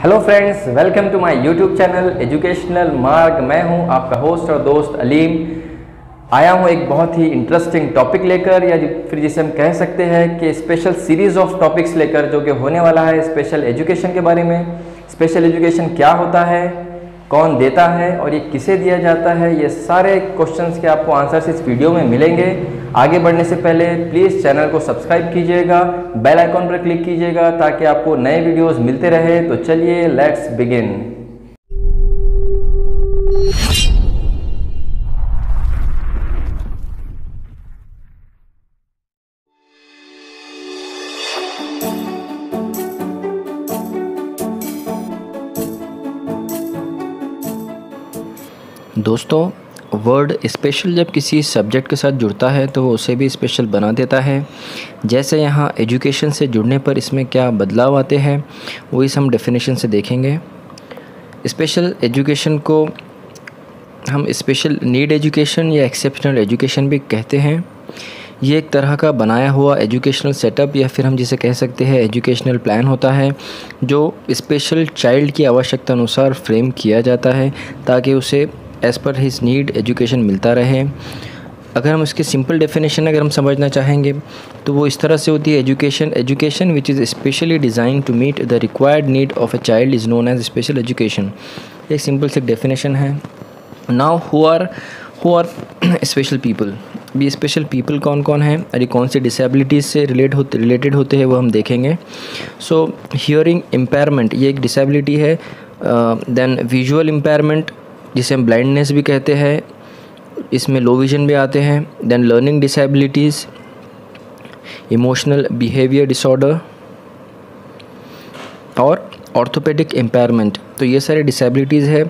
Hello friends, welcome to my YouTube channel educational Marg. मैं हूं आपका होस्ट और दोस्त अलीम। आया हूं एक बहुत ही इंटरेस्टिंग टॉपिक लेकर, या फिर जिसे हम कह सकते हैं कि स्पेशल सीरीज़ ऑफ टॉपिक्स लेकर, जो कि होने वाला है स्पेशल एजुकेशन के बारे में। स्पेशल एजुकेशन क्या होता है, कौन देता है और ये किसे दिया जाता है, ये सारे क्वेश्चंस के आपको आंसर्स इस वीडियो में मिलेंगे। आगे बढ़ने से पहले प्लीज़ चैनल को सब्सक्राइब कीजिएगा, बेल आइकॉन पर क्लिक कीजिएगा ताकि आपको नए वीडियोस मिलते रहे। तो चलिए लेट्स बिगिन। दोस्तों, वर्ड स्पेशल जब किसी सब्जेक्ट के साथ जुड़ता है तो वो उसे भी स्पेशल बना देता है। जैसे यहाँ एजुकेशन से जुड़ने पर इसमें क्या बदलाव आते हैं वो इस हम डेफिनेशन से देखेंगे। स्पेशल एजुकेशन को हम स्पेशल नीड एजुकेशन या एक्सेप्शनल एजुकेशन भी कहते हैं। ये एक तरह का बनाया हुआ एजुकेशनल सेटअप या फिर हम जिसे कह सकते हैं एजुकेशनल प्लान होता है, जो स्पेशल चाइल्ड की आवश्यकता अनुसार फ्रेम किया जाता है ताकि उसे as per his need education मिलता रहे। अगर हम इसके सिंपल डेफिनेशन अगर हम समझना चाहेंगे तो वो इस तरह से होती है, education which is specially design to meet the required need of a child is known as special education. एक सिंपल सी डेफिनेशन है। Now who are special people. भी स्पेशल पीपल कौन कौन है और ये कौन सी डिसेबिलिटीज़ से रिलेटेड होते हैं वो हम देखेंगे। सो हियरिंग इम्पेयरमेंट ये एक डिसेबिलिटी है। देन विजुअल इम्पेयरमेंट जिसे हम ब्लाइंडनेस भी कहते हैं, इसमें लो विजन भी आते हैं। Then learning disabilities, emotional behaviour disorder और ऑर्थोपेडिक इम्पेयरमेंट। तो ये सारे डिसेबिलिटीज़ है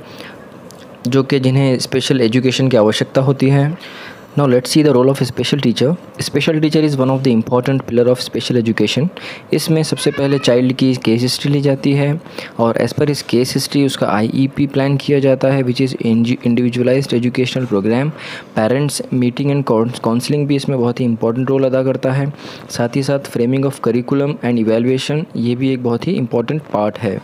जो कि जिन्हें स्पेशल एजुकेशन की आवश्यकता होती है। Now let's see the role of a special teacher. Special teacher is one of the important pillar of special education. इसमें सबसे पहले चाइल्ड की केस हिस्ट्री ली जाती है और एज़ पर इस केस हिस्ट्री उसका IEP प्लान किया जाता है which is individualised educational programme. Parents meeting and counselling भी इसमें बहुत ही इंपॉर्टेंट रोल अदा करता है। साथ ही साथ framing of curriculum and evaluation ये भी एक बहुत ही इंपॉर्टेंट पार्ट है।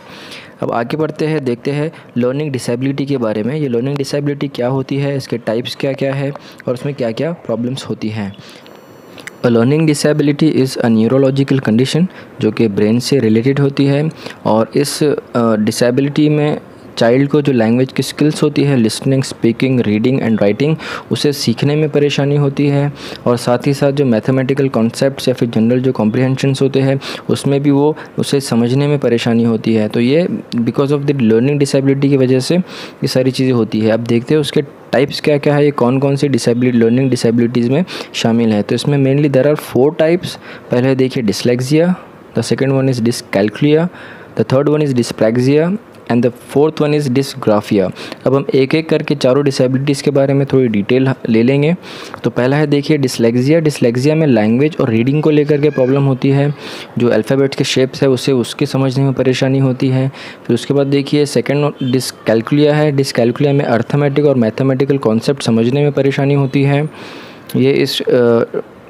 अब आगे बढ़ते हैं, देखते हैं लर्निंग डिसेबिलिटी के बारे में। ये लर्निंग डिसेबिलिटी क्या होती है, इसके टाइप्स क्या क्या है और उसमें क्या क्या प्रॉब्लम्स होती हैं। A learning disability is a neurological condition जो कि ब्रेन से रिलेटेड होती है और इस डिसेबिलिटी में चाइल्ड को जो लैंग्वेज की स्किल्स होती है, listening, speaking, reading and writing, उसे सीखने में परेशानी होती है और साथ ही साथ जो मैथमेटिकल कॉन्सेप्ट्स या फिर जनरल जो कॉम्प्रिहेंशंस होते हैं उसमें भी वो उसे समझने में परेशानी होती है। तो ये because of the learning disability की वजह से ये सारी चीज़ें होती है। अब देखते हैं उसके टाइप्स क्या क्या है, ये कौन कौन सी लर्निंग डिसेबिलिटीज़ में शामिल है। तो इसमें मेनली देयर आर 4 टाइप्स। पहले देखिए dyslexia, the second one is dyscalculia, the third one is dyspraxia and the fourth one is dysgraphia. अब हम एक एक करके चारों डिसेबिलिटीज़ के बारे में थोड़ी डिटेल ले लेंगे। तो पहला है देखिए डिसलेक्सिया। डिसलेक्सिया में लैंग्वेज और रीडिंग को लेकर के प्रॉब्लम होती है। जो अल्फ़ाबेट्स के शेप्स है उसके समझने में परेशानी होती है। फिर उसके बाद देखिए सेकेंड डिसकैल्कुलिया है। डिसकैल्कुलिया में अर्थमेटिक और मैथमेटिकल कॉन्सेप्ट समझने में परेशानी होती है, ये इस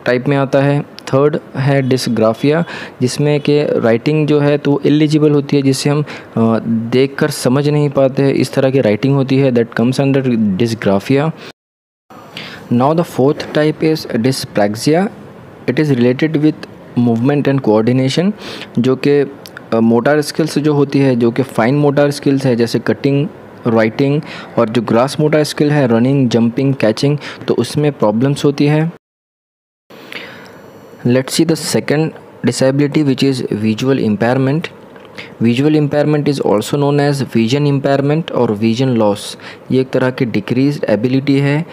टाइप में आता है। थर्ड है डिसग्राफिया जिसमें कि राइटिंग जो है तो एलिजिबल होती है, जिसे हम देखकर समझ नहीं पाते हैं, इस तरह की राइटिंग होती है, that comes under dysgraphia. Now the fourth type is dyspraxia. It is related with movement and coordination, जो कि मोटर स्किल्स जो होती है, जो कि फाइन मोटर स्किल्स है जैसे कटिंग, राइटिंग, और जो ग्रास मोटर स्किल है रनिंग, जंपिंग, कैचिंग, तो उसमें प्रॉब्लम्स होती है। Let's see the second disability which is visual impairment. Visual impairment is also known as vision impairment और vision loss। ये एक तरह की decreased ability है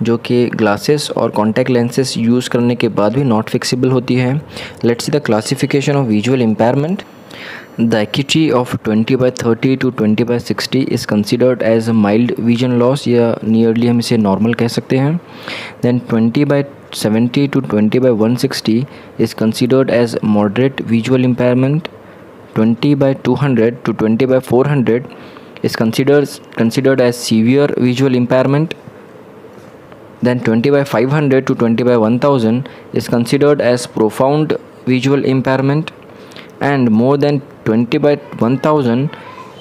जो कि ग्लासेस और कॉन्टैक्ट लेंसेज यूज़ करने के बाद भी नॉट फिक्सिबल होती है। Let's see the classification of visual impairment. The acuity of 20/30 to 20/60 is considered as a mild vision loss या nearly हम इसे normal कह सकते हैं। Then 20/70 to 20/160 is considered as moderate visual impairment. 20/200 to 20/400 is considered as severe visual impairment. Then 20/500 to 20/1000 is considered as profound visual impairment. And more than 20/1000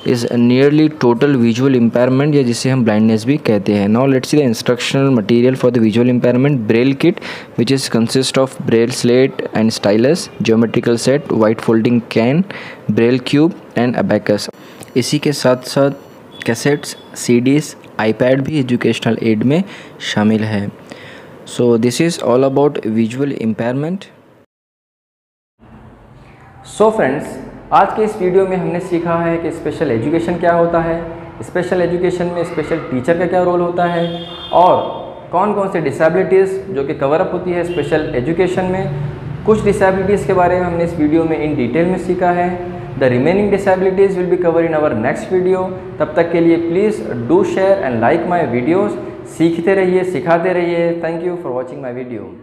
is nearly total visual impairment, या जिसे हम blindness भी कहते हैं. Now let's see the instructional material for the visual impairment. Braille kit which is consist of Braille slate and stylus, geometrical set, white folding can, Braille cube and abacus. इसी के साथ साथ कैसेट्स, सीडीज़, आईपैड भी educational add में शामिल है. So this is all about visual impairment. So friends, आज के इस वीडियो में हमने सीखा है कि स्पेशल एजुकेशन क्या होता है, स्पेशल एजुकेशन में स्पेशल टीचर का क्या रोल होता है, और कौन कौन से डिसेबिलिटीज़ जो कि कवर अप होती है स्पेशल एजुकेशन में. कुछ डिसेबिलिटीज़ के बारे में हमने इस वीडियो में इन डिटेल में सीखा है. The remaining disabilities will be cover in our next video. तब तक के लिए please do share and like my videos. सीखते रहिए, सिखाते रहिए. Thank you for watching my video.